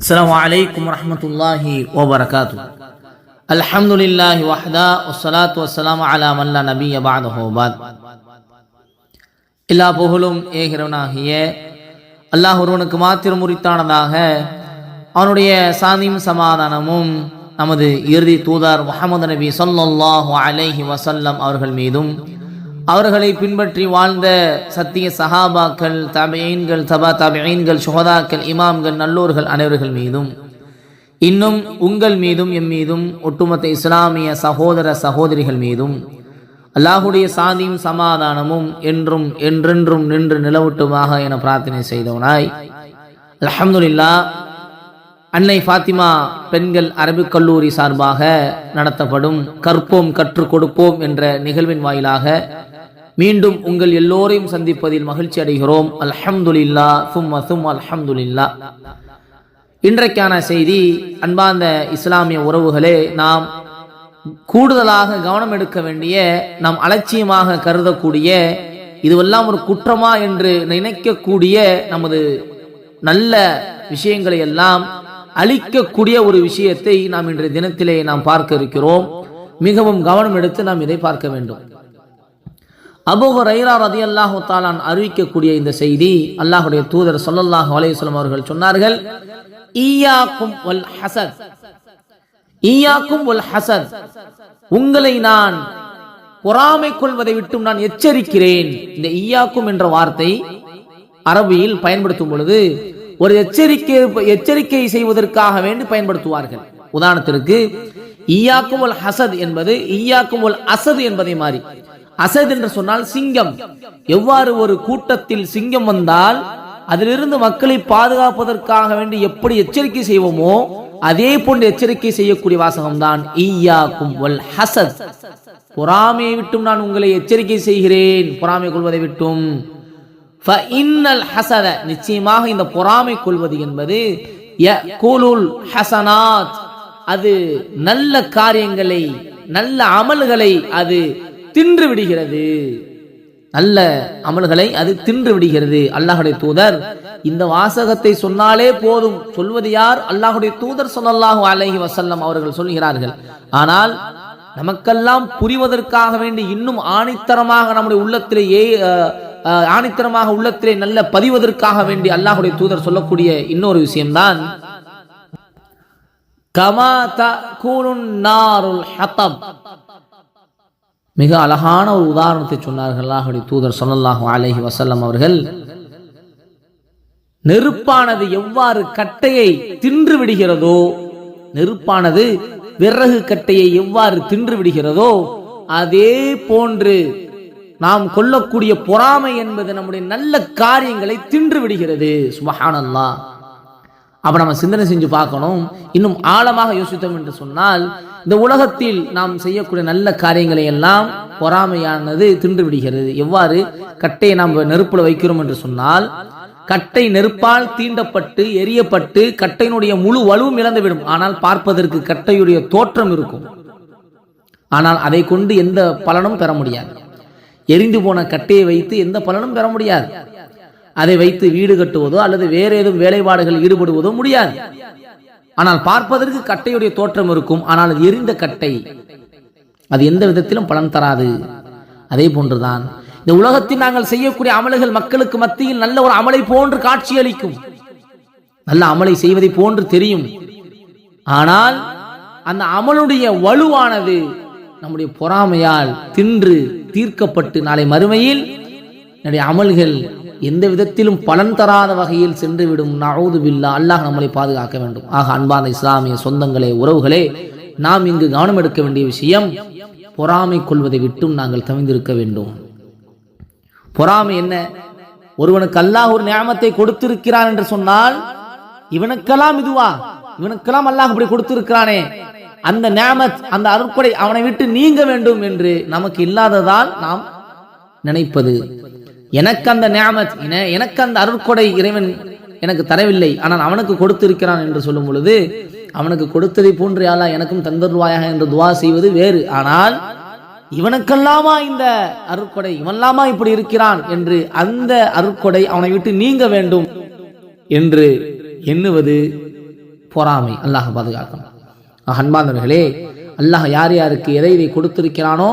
السلام عليكم ورحمة الله وبركاته. الحمد لله وحده والصلاة والسلام على من لا نبي بعده بعد. எல்லா புகழும் ஏகிறவனாகிய அல்லாஹ் ஒருவனுக்கு மாத்திரம் உரித்தானதாக அவனுடைய சாந்தியும் சமாதானமும் நமது இறுதி தூதர் முஹம்மது நபி ஸல்லல்லாஹு அலைஹி வஸல்லம் அவர்கள் மீதும் அவர்களை பின்பற்றி வாழ்ந்த சத்திய சஹாபாக்கள், தபீன்கள், தபா தபீன்கள், சுஹதாக்கள், இமாம்கள், நல்லோர்கள் அனைவர்கள் மீதும் இன்னும் உங்கள் மீதும் எம் மீதும் ஒட்டுமொத்த இஸ்லாமிய சகோதர சகோதரிகள் மீதும் அல்லாஹுடைய சாந்தியும் சமாதானமும் என்றும் என்றென்றும் நின்று நிலவட்டுமாக என பிரார்த்தனை செய்தவனாய், அல்ஹம்துலில்லாஹ், அன்னை ஃபாத்திமா பெண்கள் அரபிக் கல்லூரி சார்பாக நடத்தப்படும் கற்போம் கற்றுக் கொடுப்போம் என்ற நிகழ்வின் வாயிலாக மீண்டும் உங்கள் எல்லோரையும் சந்திப்பதில் மகிழ்ச்சி அடைகிறோம். அல்ஹம்துலில்லாஹ் சும்ம அல்ஹம்துலில்லாஹ். இன்றைக்கான செய்தி, அன்பார்ந்த இஸ்லாமிய உறவுகளே, நாம் கூடுதலாக கவனம் எடுக்க வேண்டிய, நாம் அலட்சியமாக கருதக்கூடிய, இதுவெல்லாம் ஒரு குற்றமா என்று நினைக்கக்கூடிய நமது நல்ல விஷயங்களை எல்லாம் அழிக்கக்கூடிய ஒரு விஷயத்தை நாம் இன்றைய தினத்திலே நாம் பார்க்க இருக்கிறோம். மிகவும் கவனம் எடுத்து நாம் இதை பார்க்க வேண்டும். அபூ ஹுரைரா ரலியல்லாஹு தஆலா அறிவிக்கக்கூடிய இந்த செய்தி, அல்லாஹ்வுடைய தூதர் ஸல்லல்லாஹு அலைஹி வஸல்லம் அவர்கள் சொன்னார்கள், ஈயாக்கும் வல் ஹஸத், ஈயாக்கும் வல் ஹஸத், உங்களை நான் பொறாமை கொள்வதை விட்டு நான் எச்சரிக்கிறேன். இந்த ஈயாக்கும் என்ற வார்த்தை அரபியில் பயன்படுத்தும் பொழுது ஒரு எச்சரிக்கை செய்வதற்காக வேண்டி பயன்படுத்துவார்கள். உதாரணத்திற்கு ஈயாக்கும் வல் ஹஸத் என்பது ஈயாக்கும் வல் அஸத் என்பதை மாறி, அஸத் என்று சொன்னால் சிங்கம். எவ்வாறு ஒரு கூட்டத்தில் சிங்கம் வந்தால் அதிலிருந்து மக்களை பாதுகாப்பதற்காக வேண்டி எப்படி எச்சரிக்கை செய்வோமோ அதே போன்று எச்சரிக்கை செய்யக்கூடிய வாசகம்தான் ஈயாக்கும் வல் ஹஸத். பொறாமையை விட்டும் நான் உங்களை எச்சரிக்கை செய்கிறேன், பொறாமை கொள்வதை விட்டும். ஃபஇன்னல் ஹஸத, நிச்சயமாக இந்த பொறாமை கொள்வது என்பது யகுலுல் ஹஸனாத், அது நல்ல காரியங்களை, நல்ல அமல்களை அது தின்று விடுகிறது, நல்ல அமல்களை அது தின்று விடுகிறது. அல்லாஹ்வுடைய தூதர் இந்த வாசகத்தை சொன்னாலே போதும். சொல்வது யார்? அல்லாஹ்வுடைய தூதர் ஸல்லல்லாஹு அலைஹி வஸல்லம் அவர்கள் சொல்கிறார்கள். ஆனால் நமக்கெல்லாம் புரிவதற்காக வேண்டி இன்னும் ஆணித்தரமாக நம்முடைய உள்ளத்திலே நல்ல பதிவதற்காக வேண்டி அல்லாஹ்வுடைய தூதர் சொல்லக்கூடிய இன்னொரு விஷயம்தான், கமா தகுலுன் நாருல் ஹதப். மிக அழகான ஒரு உதாரணத்தை சொன்னார்கள் அல்லாஹ்வுடைய தூதர் ஸல்லல்லாஹு அலைஹி வஸல்லம் அவர்கள். நெருப்பானது எவ்வாறு கட்டையை தின்று விடுகிறதோ, நெருப்பானது விறகு கட்டையை எவ்வாறு தின்று விடுகிறதோ அதே போன்று நாம் கொள்ளக்கூடிய பொறாமை என்பது நம்முடைய நல்ல காரியங்களை தின்று விடுகிறது. சுப்ஹானல்லாஹ். அப்ப நம்ம சிந்தனை செஞ்சு பார்க்கணும். இன்னும் ஆழமாக யோசித்தோம் என்று சொன்னால், இந்த உலகத்தில் நாம் செய்யக்கூடிய நல்ல காரியங்களை எல்லாம் பொறாமையானது தின்று விடுகிறது. எவ்வாறு கட்டையை நாம் நெருப்புல வைக்கிறோம் என்று சொன்னால், கட்டை நெருப்பால் தீண்டப்பட்டு எரியப்பட்டு கட்டையினுடைய முழு வலுவும் இழந்துவிடும். ஆனால் பார்ப்பதற்கு கட்டையுடைய தோற்றம் இருக்கும். ஆனால் அதை கொண்டு எந்த பலனும் பெற முடியாது. எரிந்து போன கட்டையை வைத்து எந்த பலனும் பெற முடியாது. அதை வைத்து வீடு கட்டுவதோ அல்லது வேற ஏதும் வேலைப்பாடுகள் ஈடுபடுவதோ முடியாது. ஆனால் பார்ப்பதற்கு கட்டையுடைய தோற்றம் இருக்கும். ஆனால் அது எரிந்த கட்டை, அது எந்த விதத்திலும் பலன் தராது. அதே போன்றுதான் இந்த உலகத்தில் நாங்கள் செய்யக்கூடிய அமல்கள் மக்களுக்கு மத்தியில் நல்ல ஒரு அமலை போன்று காட்சியளிக்கும், நல்ல அமலை செய்வதை போன்று தெரியும். ஆனால் அந்த அமலுடைய வலுவானது நம்முடைய பொறாமையால் தின்று தீர்க்கப்பட்டு நாளை மறுமையில் நம்முடைய அமல்கள் எந்த விதத்திலும் பலன் தராத வகையில் சென்றுவிடும். நஊது பில்லாஹ். அல்லாஹ் நம்மளை பாதுகாக்க வேண்டும். ஆக அன்பான இஸ்லாமிய சொந்தங்களே, உறவுகளே, நாம் இங்கு கவனம் எடுக்க வேண்டிய விஷயம், பொறாமை கொள்வதை விட்டும் நாங்கள் தவிர்ந்திருக்க வேண்டும். பொறாமை என்ன? ஒருவனுக்கு அல்லாஹ் ஒரு நியாமத்தை கொடுத்திருக்கிறான் என்று சொன்னால், இவனுக்கெல்லாம் இதுவா, இவனுக்கெல்லாம் அல்லாஹ் இப்படி கொடுத்திருக்கிறானே, அந்த நியாமத், அந்த அருட்கொடை அவனை விட்டு நீங்க வேண்டும் என்று நமக்கு இல்லாததால் நாம் நினைப்பது. எனக்கு அந்த நியாமத், எனக்கு அந்த அருட்கொடை இறைவன் எனக்கு தரவில்லை, ஆனால் அவனுக்கு கொடுத்திருக்கிறான் என்று சொல்லும் பொழுது, அவனுக்கு கொடுத்ததை போன்று யாரா எனக்கும் தந்தருவாயாக என்று துவா செய்வது வேறு. ஆனால் இவனுக்கெல்லாமா இந்த அருட்கொடை, இவன்லாமா இப்படி இருக்கிறான் என்று அந்த அருட்கொடை அவனை விட்டு நீங்க வேண்டும் என்று எண்ணுவது பொறாமை. அல்லாஹ் பாதுகாக்கணும். அன்பார்ந்தவர்களே, அல்லாஹ் யார் யாருக்கு எதை இதை கொடுத்திருக்கிறானோ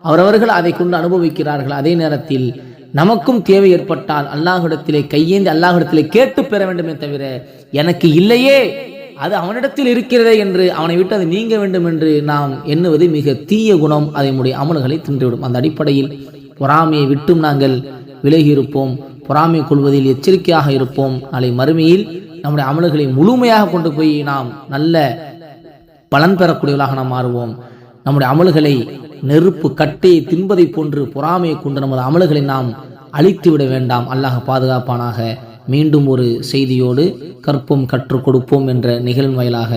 அவரவர்கள் அதை கொண்டு அனுபவிக்கிறார்கள். அதே நேரத்தில் நமக்கும் தேவை ஏற்பட்டால் அல்லாஹ்விடத்திலே கையேந்தி அல்லாஹ்விடத்திலே கேட்டு பெற வேண்டுமே தவிர எனக்கு இல்லையே அது அவனிடத்தில் இருக்கிறதே என்று அவனை விட்டு அது நீங்க வேண்டும் என்று நாம் எண்ணுவது மிக தீய குணம். அதை நம்முடைய அமல்களை தின்றுவிடும். அந்த அடிப்படையில் பொறாமையை விட்டும் நாங்கள் விலகி இருப்போம். பொறாமை கொள்வதில் எச்சரிக்கையாக இருப்போம். நாளை மறுமையில் நம்முடைய அமல்களை முழுமையாக கொண்டு போய் நாம் நல்ல பலன் பெறக்கூடியவர்களாக நாம் மாறுவோம். நம்முடைய அமல்களை நெருப்பு கட்டையை தின்பதை போன்று பொறாமையை கொண்டு நமது அமல்களை நாம் அழித்து விட வேண்டாம். அல்லாஹ் பாதுகாப்பானாக. மீண்டும் ஒரு செய்தியோடு கற்போம் கற்றுக் கொடுப்போம் என்ற நிகழ்வின் வாயிலாக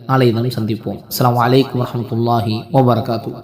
நாளை தினம் சந்திப்போம். அஸ்ஸலாமு அலைக்கும் வரஹ்மத்துல்லாஹி வபரகாத்துஹு.